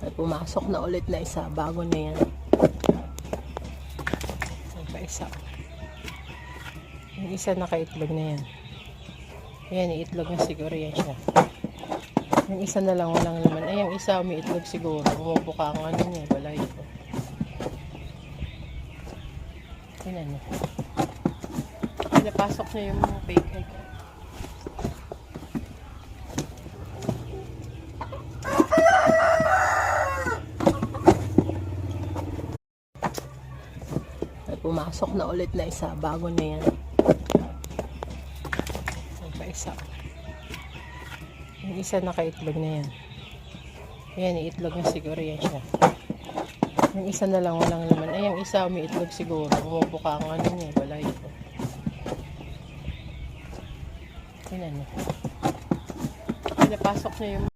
Ay, pumasok na ulit na isa. Bago na yan. Ay, pa isa. Yung isa nakaitlog na yan. Ayan, iitlog na siguro yan siya. Yung isa na lang walang laman. Ay, yung isa umiitlog siguro. Umubuka ang ano niya, balay ko. Yan ano. Pinapasok niya yung mga fake egg. Ay, pumasok na ulit na isa. Bago na yan. Ay, pa isa. Yung isa nakaitlog na yan. Ayan, iitlog na siguro yan siya. Yung isa na lang walang laman. Ay, yung isa umiitlog siguro. Umubuka ang ano niya, balay ko. Yan ano. Pinapasok niya yung